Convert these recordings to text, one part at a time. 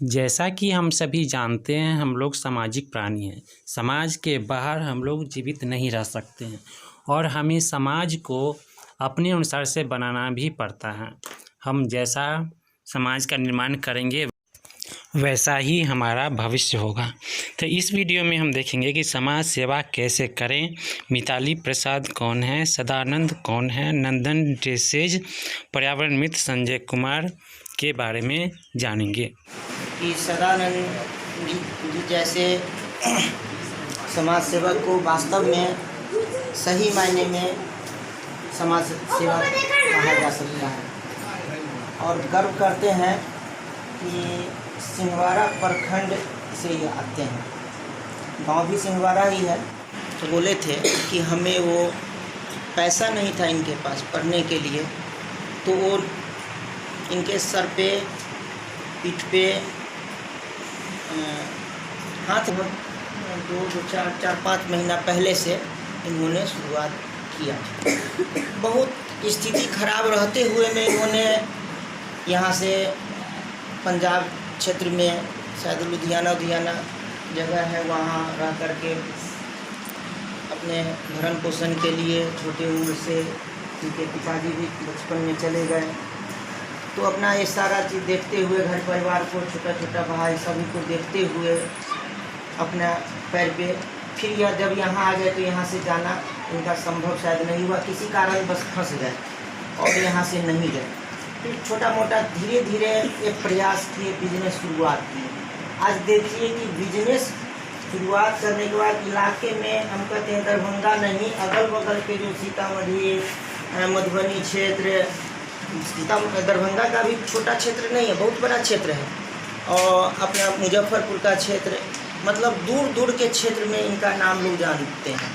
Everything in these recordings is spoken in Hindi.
जैसा कि हम सभी जानते हैं, हम लोग सामाजिक प्राणी हैं। समाज के बाहर हम लोग जीवित नहीं रह सकते हैं और हमें समाज को अपने अनुसार से बनाना भी पड़ता है। हम जैसा समाज का निर्माण करेंगे वैसा ही हमारा भविष्य होगा। तो इस वीडियो में हम देखेंगे कि समाज सेवा कैसे करें, मिताली प्रसाद कौन है, सदानंद कौन है, नंदन ड्रेसेज, पर्यावरण मित्र संजय कुमार के बारे में जानेंगे। कि सदानंद जी जैसे समाज सेवक को वास्तव में सही मायने में समाज सेवा कहा जा सकता है और गर्व करते हैं कि सिंहवाड़ा प्रखंड से ये आते हैं। गांव भी सिंहवाड़ा ही है। तो बोले थे कि हमें वो पैसा नहीं था इनके पास पढ़ने के लिए, तो वो इनके सर पे पीठ पे हाथ दो चार 5 महीना पहले से इन्होंने शुरुआत किया। बहुत स्थिति खराब रहते हुए में इन्होंने यहाँ से पंजाब क्षेत्र में शायद लुधियाना जगह है, वहाँ रह करके अपने भरण पोषण के लिए छोटे उम्र से उनके पिताजी भी बचपन में चले गए, तो अपना ये सारा चीज़ देखते हुए घर परिवार को, छोटा भाई सभी को देखते हुए अपना पैर पे फिर यह जब यहाँ आ गए तो यहाँ से जाना इनका संभव शायद नहीं हुआ, किसी कारण बस फंस गए और यहाँ से नहीं गए। फिर छोटा मोटा धीरे धीरे एक प्रयास किए, बिजनेस शुरुआत की। आज देखिए कि बिजनेस शुरुआत करने के बाद इलाके में हम कहते हैं दरभंगा नहीं, अगल बगल के जो सीतामढ़ी मधुबनी क्षेत्र, दरभंगा का भी छोटा क्षेत्र नहीं है, बहुत बड़ा क्षेत्र है, और अपना मुजफ्फरपुर का क्षेत्र, मतलब दूर दूर के क्षेत्र में इनका नाम लोग जानते हैं।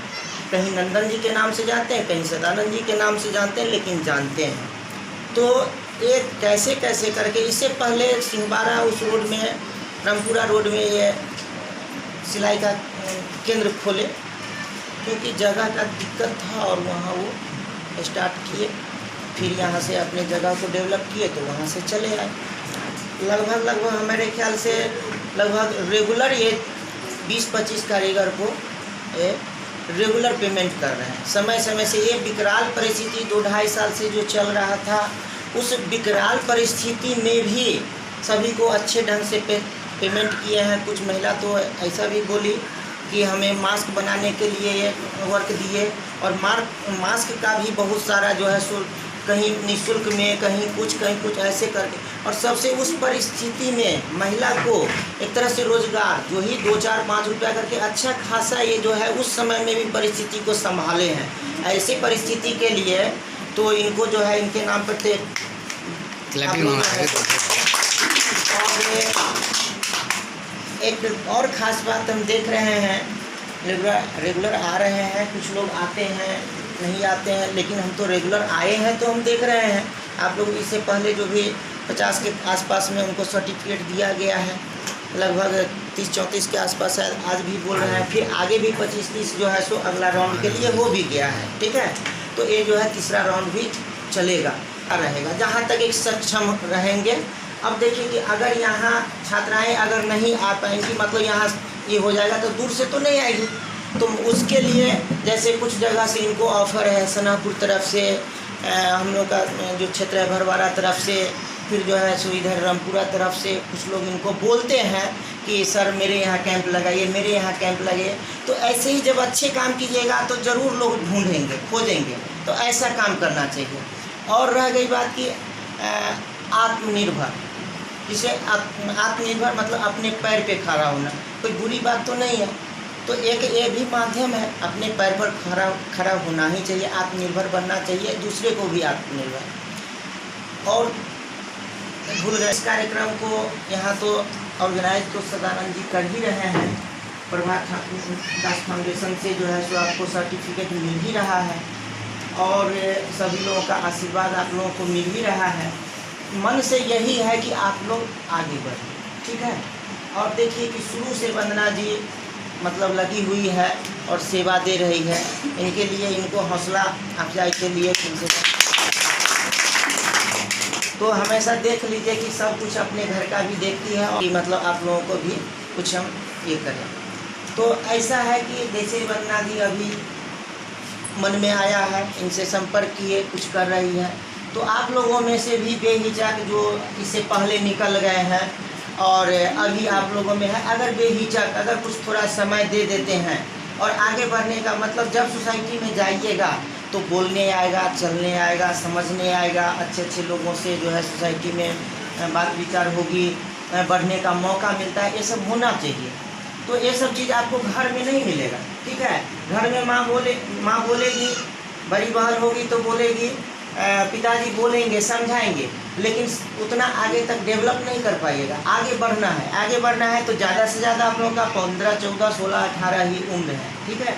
कहीं नंदन जी के नाम से जानते हैं, कहीं सदानंद जी के नाम से जानते हैं, लेकिन जानते हैं। तो ये कैसे करके, इससे पहले सिंहवाड़ा उस रोड में, रामपुरा रोड में ये सिलाई का केंद्र खोले, क्योंकि जगह का दिक्कत था और वहाँ वो स्टार्ट किए। फिर यहाँ से अपने जगह को डेवलप किए तो वहाँ से चले आए। लगभग हमारे ख्याल से लगभग रेगुलर ये 20-25 कारीगर को रेगुलर पेमेंट कर रहे हैं। समय से ये विकराल परिस्थिति 2-2.5 साल से जो चल रहा था, उस विकराल परिस्थिति में भी सभी को अच्छे ढंग से पेमेंट किए हैं। कुछ महिला तो ऐसा भी बोली कि हमें मास्क बनाने के लिए वर्क दिए, और मास्क का भी बहुत सारा जो है कहीं निःशुल्क में, कहीं कुछ ऐसे करके, और सबसे उस परिस्थिति में महिला को एक तरह से रोजगार जो ही 2-4-5 रुपया करके अच्छा खासा ये जो है उस समय में भी परिस्थिति को संभाले हैं। ऐसे परिस्थिति के लिए तो इनको जो है इनके नाम पर एक और ख़ास बात हम देख रहे हैं, रेगुलर आ रहे हैं, कुछ लोग आते हैं नहीं आते हैं, लेकिन हम तो रेगुलर आए हैं तो हम देख रहे हैं। आप लोग इससे पहले जो भी 50 के आसपास में उनको सर्टिफिकेट दिया गया है, लगभग 30-34 के आसपास है, आज भी बोल रहे हैं। फिर आगे भी 25-30 जो है सो अगला राउंड के लिए हो भी गया है, ठीक है। तो ये जो है तीसरा राउंड भी चलेगा रहेगा, जहाँ तक एक सक्षम रहेंगे। अब देखिए कि अगर यहाँ छात्राएँ अगर नहीं आ पाएंगी, मतलब यहाँ ये हो जाएगा तो दूर से तो नहीं आएगी, तो उसके लिए जैसे कुछ जगह से इनको ऑफ़र है, सनापुर तरफ से, हम लोग का जो क्षेत्र है भरवाड़ा तरफ से, फिर जो है सो इधर रामपुरा तरफ से कुछ लोग इनको बोलते हैं कि सर मेरे यहाँ कैंप लगाइए, मेरे यहाँ कैंप लगे। तो ऐसे ही जब अच्छे काम कीजिएगा तो ज़रूर लोग ढूंढेंगे, खोजेंगे, तो ऐसा काम करना चाहिए। और रह गई बात कि आत्मनिर्भर, जिसे आत्मनिर्भर मतलब अपने पैर पे खड़ा होना, कोई बुरी बात तो नहीं है। तो एक ये भी माध्यम है, अपने पैर पर खड़ा होना ही चाहिए, आत्मनिर्भर बनना चाहिए, दूसरे को भी आत्मनिर्भर। और भूल गए इस कार्यक्रम को यहाँ तो ऑर्गेनाइज तो सदानंद जी कर ही रहे हैं, प्रभात दास फाउंडेशन से जो है सो आपको सर्टिफिकेट मिल ही रहा है, और सभी लोगों का आशीर्वाद आप लोगों को मिल ही रहा है। मन से यही है कि आप लोग आगे बढ़ें, ठीक है। और देखिए कि शुरू से वंदना जी मतलब लगी हुई है और सेवा दे रही है, इनके लिए, इनको हौसला अफजाई के लिए तो हमेशा देख लीजिए कि सब कुछ अपने घर का भी देखती है, और कि मतलब आप लोगों को भी कुछ हम ये करें। तो ऐसा है कि जैसे वंदना जी अभी मन में आया है, इनसे संपर्क किए, कुछ कर रही है, तो आप लोगों में से भी बेहिचक जो इससे पहले निकल गए हैं और अभी आप लोगों में है, अगर बेहिचक अगर कुछ थोड़ा समय दे देते हैं और आगे बढ़ने का मतलब, जब सोसाइटी में जाइएगा तो बोलने आएगा, चलने आएगा, समझने आएगा, अच्छे अच्छे लोगों से जो है सोसाइटी में बात विचार होगी, बढ़ने का मौका मिलता है, ये सब होना चाहिए। तो ये सब चीज़ आपको घर में नहीं मिलेगा, ठीक है। घर में माँ बोलेगी, बड़ी बहन होगी तो बोलेगी, पिताजी बोलेंगे, समझाएंगे, लेकिन उतना आगे तक डेवलप नहीं कर पाइएगा। आगे बढ़ना है तो ज़्यादा से ज़्यादा आप लोगों का 15, 14, 16, 18 ही उम्र है, ठीक है।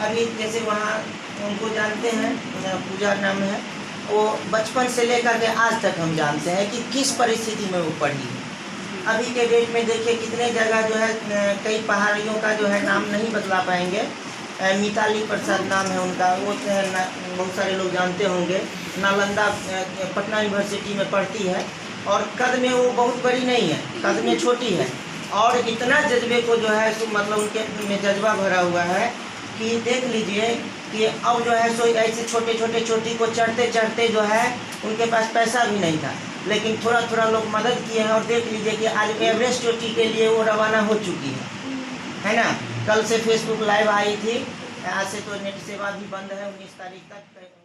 अभी जैसे वहाँ उनको जानते हैं, पूजा नाम है, वो बचपन से लेकर के आज तक हम जानते हैं कि किस परिस्थिति में वो पढ़ी है। अभी के डेट में देखिए कितने जगह जो है, कई पहाड़ियों का जो है नाम नहीं बतला पाएंगे, मिताली प्रसाद नाम है उनका, वो बहुत सारे लोग जानते होंगे, नालंदा पटना यूनिवर्सिटी में पढ़ती है, और कद में वो बहुत बड़ी नहीं है, कद में छोटी है, और इतना जज्बे को जो है सो मतलब उनके में जज्बा भरा हुआ है कि देख लीजिए कि अब जो है सो ऐसे छोटी को चढ़ते जो है उनके पास पैसा भी नहीं था, लेकिन थोड़ा लोग मदद किए हैं, और देख लीजिए कि आज एवरेस्ट चोटी के लिए वो रवाना हो चुकी है ना। कल से फेसबुक लाइव आई थी, आज से तो नेट सेवा भी बंद है 19 तारीख तक।